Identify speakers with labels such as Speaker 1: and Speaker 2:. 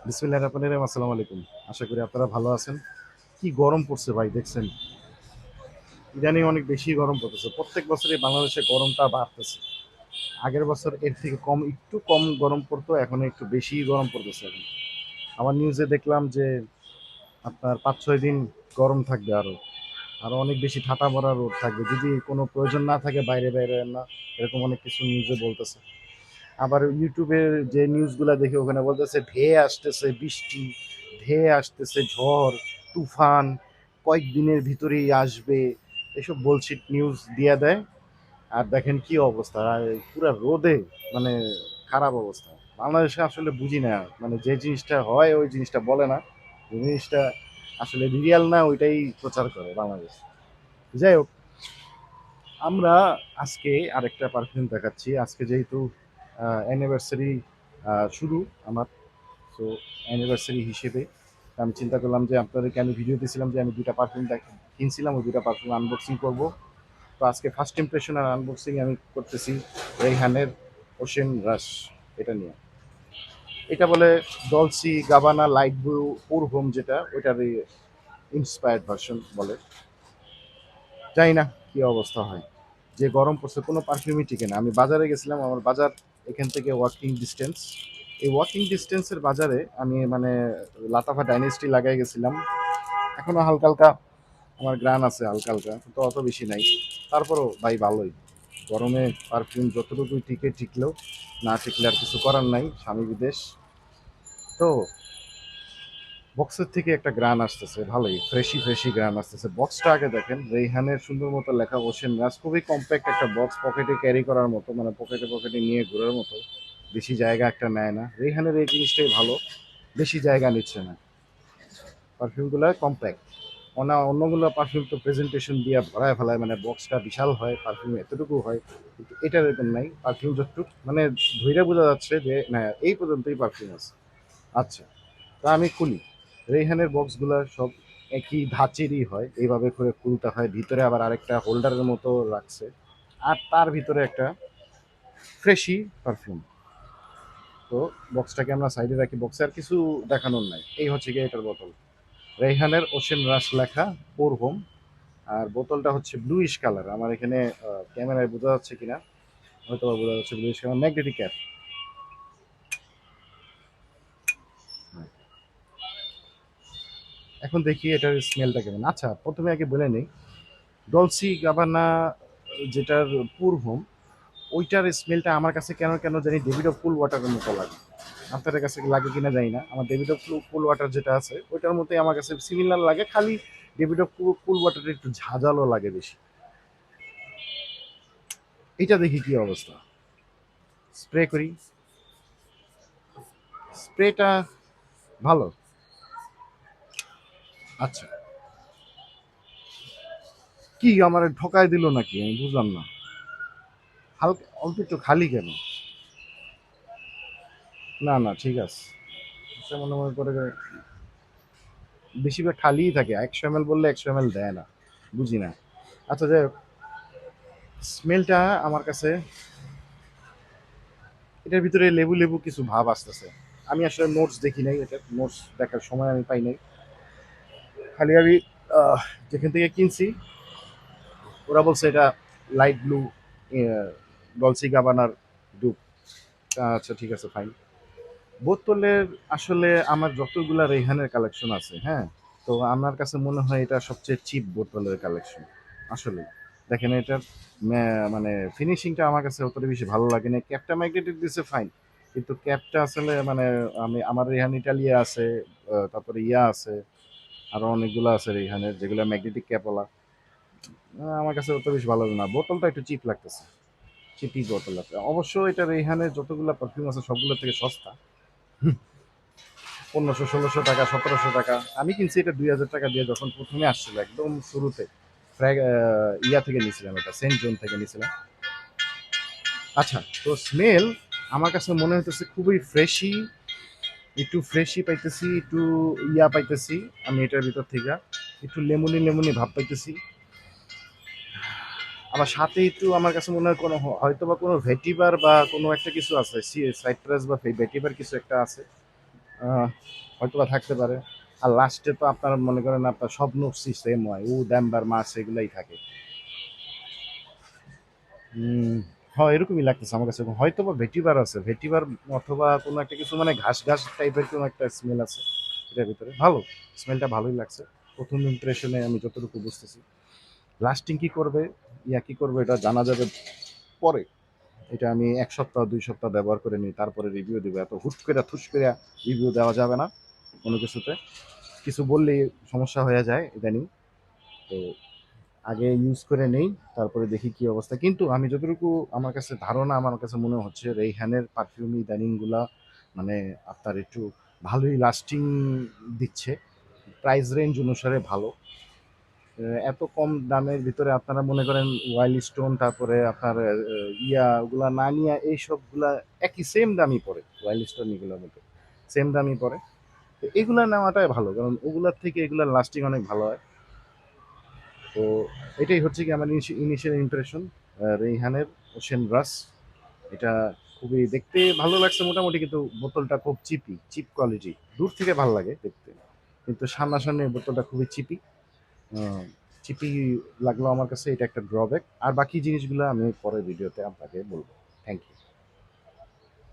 Speaker 1: বিসমিল্লাহির রহমানির রহিম। আসসালামু আলাইকুম। আশা করি আপনারা ভালো আছেন। কি গরম পড়ছে ভাই দেখছেন? ইদানিং অনেক বেশি গরম পড়তেছে। প্রত্যেক বছরই বাংলাদেশে গরমটা বাড়তেছে। আগের বছর এর থেকে একটু কম গরম পড়তো, এখন একটু বেশিই গরম পড়তেছে এখন। আবার নিউজে দেখলাম যে আপনার ৫-৬ দিন গরম থাকবে আরো। আরো অনেক বেশি ঠাটা ভরা রোদ থাকবে। যদি কোনো প্রয়োজন না থাকে বাইরে বেরোয়েন না। এরকম অনেক কিছু নিউজে বলতেছে। আবার ইউটিউবের যে নিউজগুলা দেখি ওখানে বলতেছে ধেয়ে আসতেছে বৃষ্টি, ধেয়ে আসতেছে ঝড়, তুফান, কয়েকদিনের ভিতরেই আসবে। এসব বলছিট নিউজ দিয়া দেয়। আর দেখেন কি অবস্থা, আর পুরা রোদে মানে খারাপ অবস্থা। বাংলাদেশে আসলে বুঝি না, মানে যে জিনিসটা হয় ওই জিনিসটা বলে না, যে জিনিসটা আসলে রিয়াল না ওইটাই প্রচার করে বাংলাদেশ। যাই হোক, আমরা আজকে আরেকটা পারফিউম দেখাচ্ছি। আজকে যেহেতু অ্যানিভার্সারি শুরু আমার, সো অ্যানিভার্সারি হিসেবে আমি চিন্তা করলাম যে আপনাদেরকে আমি ভিডিও দিয়েছিলাম যে আমি দুইটা পারফিউম কিনছিলাম, ওই দুইটা পারফিউম আনবক্সিং করব। তো আজকে ফার্স্ট ইমপ্রেশন আর আনবক্সিং আমি করতেছি রেইহানের ওশেন রাশ, এটা নিয়ে। এটা বলে ডলসি গাবানা লাইট ব্লু পুর হোম, যেটা ওইটারই ইন্সপায়ার্ড ভার্সন বলে। জানি না কি অবস্থা হয়, যে গরম পড়ছে কোনো পারফিউমই টিকে না। আমি বাজারে গেছিলাম, আমার বাজার এখান থেকে ওয়াকিং ডিস্টেন্স। এই ওয়াকিং ডিস্টেন্সের বাজারে আমি মানে লাতাফা ডাইনেস্টি লাগাই গেছিলাম। এখনো হালকা হালকা আমার গ্রান আছে, হালকা হালকা, কিন্তু অত বেশি নাই। তারপরও ভাই ভালোই। গরমে পারফিউম যতটুকুই টিকে, টিকলেও না টিকলে আর কিছু করার নাই, স্বামী বিদেশ। তো বক্সের থেকে একটা গ্রান আসতেছে, ভালোই ফ্রেশি ফ্রেশি গ্রান আসতেছে। বক্সটা আগে দেখেন, রেইহানের সুন্দর মতো লেখা ওশেন রাজ, খুবই কম্প্যাক্ট একটা বক্স, পকেটে ক্যারি করার মতো, মানে পকেটে পকেটে নিয়ে ঘোরার মতো। বেশি জায়গা একটা নেয় না, রেইহানের এই জিনিসটাই ভালো, বেশি জায়গা নিচ্ছে না। পারফিউমগুলো কম্প্যাক্ট। অন্যগুলো পারফিউম তো প্রেজেন্টেশন দিয়ে ভরায় ফেলায়, মানে বক্সটা বিশাল হয়, পারফিউম এতটুকু হয়। কিন্তু এটা এরকম নাই, পারফিউম যতটুকু মানে ধৈর্য বোঝা যাচ্ছে যে না এই পর্যন্তই পারফিউম আছে। আচ্ছা, তা আমি খুলি। রেইহানের বক্সগুলো সব একই ধাঁচেরই হয়, এইভাবে করে খুলতে হয়। ভিতরে আবার আরেকটা হোল্ডারের মতো রাখছে, আর তার ভিতরে একটা ফ্রেশি পারফিউম। তো বক্সটাকে আমরা সাইডে রাখি, বক্সে আর কিছু দেখানোর নাই। এই হচ্ছে গিয়ে এটার বোতল, রেইহানের ওশেন রাশ লেখা, পোর হোম। আর বোতলটা হচ্ছে ব্লুইশ কালার। আমার এখানে ক্যামেরায় বোঝা যাচ্ছে কিনা, হয়তো বোঝা যাচ্ছে ব্লুইশ কালার, ম্যাগনেটিক ক্যাপ। এখন দেখি এটার স্মেলটা কেমন। আচ্ছা, প্রথমে আগে বলে নেই, ডলসি গাবানা যেটার পুর হোম, ওইটার স্মেলটা আমার কাছে কেন কেন জানি ডেভিড অফ কুল ওয়াটারের মতো লাগে। আপনাদের কাছে লাগে কিনা জানি না, আমার ডেভিড অফ কুল ওয়াটার যেটা আছে ওইটার মতোই আমার কাছে সিমিলার লাগে, খালি ডেভিড অফ কুল ওয়াটারের একটু ঝাঁঝালো লাগে বেশি। এটা দেখি কি অবস্থা, স্প্রে করি। স্প্রেটা ভালো। আচ্ছা, কি আমার ঠকায় দিল নাকি আমি বুঝলাম না। হালকা অল্প একটু খালি কেন? না না, ঠিক আছে। আচ্ছা, মনে মনে করে বেশিরভাগ খালিই থাকে, 100 ml বললে 100 ml দেয় না, বুঝি না। আচ্ছা যাই হোক, স্মেলটা আমার কাছে এটার ভিতরে লেবু লেবু কিছু ভাব আসতেছে। আমি আসলে নোটস দেখি নাই, এটা নোটস দেখার সময় আমি পাই নাই। খালি আমি আহ, যেখান থেকে কিনছি ওরা বলছে এটা লাইট ব্লু ডলসি গাবানার ডুব। আচ্ছা ঠিক আছে, ফাইন। বোতলের আসলে আমার যতগুলা রেহানের কালেকশন আছে, হ্যাঁ, তো আমার কাছে মনে হয় এটা সবচেয়ে চিপ বোতলের কালেকশন আসলে। দেখেন এটার মানে ফিনিশিংটা আমার কাছে অতটা বেশি ভালো লাগে না। ক্যাপটা ম্যাগনেটিক দিছে, ফাইন, কিন্তু ক্যাপটা আসলে মানে আমার রেহান ইটালিয়া আছে, তারপরে ইয়া আছে, আরো অনেকগুলো আছে রেহানের যেগুলো ম্যাগনেটিক ক্যাপওয়ালা। আমার কাছে অত বেশি ভালো লাগে না, বোতলটা একটু চিপ লাগতেছে, চিপি বোতল আছে। অবশ্য এটা রেহানের যতগুলো পারফিউম আছে সবগুলো থেকে সস্তা। 1500-1600 টাকা, 1700 টাকা। আমি কিনছি এটা 2000 টাকা দিয়ে, যখন প্রথমে আসছিল একদম শুরুতে। ইয়া থেকে নিয়েছিলাম, এটা সেন্ট জোন থেকে নিয়েছিলাম। আচ্ছা, তো স্মেল আমার কাছে মনে হইতেছে খুবই ফ্রেশি, একটু ফ্রেশি পাইতেছি, একটু ইয়া পাইতেছি। আমি এটার ভিতর থেকে একটু লেমনি লেমনি ভাব পাইতেছি। আবার সাথে একটু আমার কাছে মনে হয় কোনো হয়তো বা কোনো ভেটিভার বা কোনো একটা কিছু আছে, সাইট্রাস বা ভেটিভার কিছু একটা আছে। আহ, হয়তোবা থাকতে পারে। আর লাস্টে তো আপনারা মনে করেন আপনার সব নোটসই সেম হয়, ড্যাম্বার মাছ এগুলাই থাকে। হ্যাঁ, এরকমই লাগতেছে আমার কাছে। হয়তোবা ভেটিভার আছে, ভেটিভার অথবা কোনো একটা কিছু মানে ঘাস ঘাস টাইপের কোনো একটা স্মেল আছে এটার ভিতরে। ভালো, স্মেলটা ভালোই লাগছে প্রথম ইমপ্রেশনে আমি যতটুকু বুঝতেছি। লাস্টিং কি করবে, কি করবে এটা জানা যাবে পরে। এটা আমি ১ সপ্তাহ ২ সপ্তাহ ব্যবহার করে নিই, তারপরে রিভিউ দিব। এত হুট করে থুস করে রিভিউ দেওয়া যাবে না কোনো কিছুতে। কিছু বললেই সমস্যা হয়ে যায় ইদানিং। তো আগে ইউজ করে নেই, তারপরে দেখি কি অবস্থা। কিন্তু আমি যতটুকু আমার কাছে ধারণা, আমার কাছে মনে হচ্ছে রেইহানের পারফিউম ইদানিংগুলা মানে আপনার একটু ভালোই লাস্টিং দিচ্ছে। প্রাইস রেঞ্জ অনুসারে ভালো। এত কম দামের ভিতরে আপনারা মনে করেন ওয়াইল্ড স্টোন, তারপরে আপনার ওগুলা নানিয়া, এইসবগুলা একই সেম দামই পড়ে। ওয়াইল্ড স্টোন এগুলোর মধ্যে সেম দামই পড়ে। তো এগুলা নেওয়াটাই ভালো, কারণ ওগুলার থেকে এগুলার লাস্টিং অনেক ভালো হয়। তো এটাই হচ্ছে কি আমার ইনিশিয়াল ইমপ্রেশন রেইহানের ওশেন ব্রাশ। এটা খুবই দেখতে ভালো লাগছে মোটামুটি, কিন্তু বোতলটা খুব চিপ কোয়ালিটি। দূর থেকে ভালো লাগে দেখতে, কিন্তু সামনাসামনি বোতলটা খুবই চিপি লাগলো আমার কাছে। এটা একটা ড্রব্যাক। আর বাকি জিনিসগুলো আমি পরের ভিডিওতে আপনাকে বলবো। Thank you.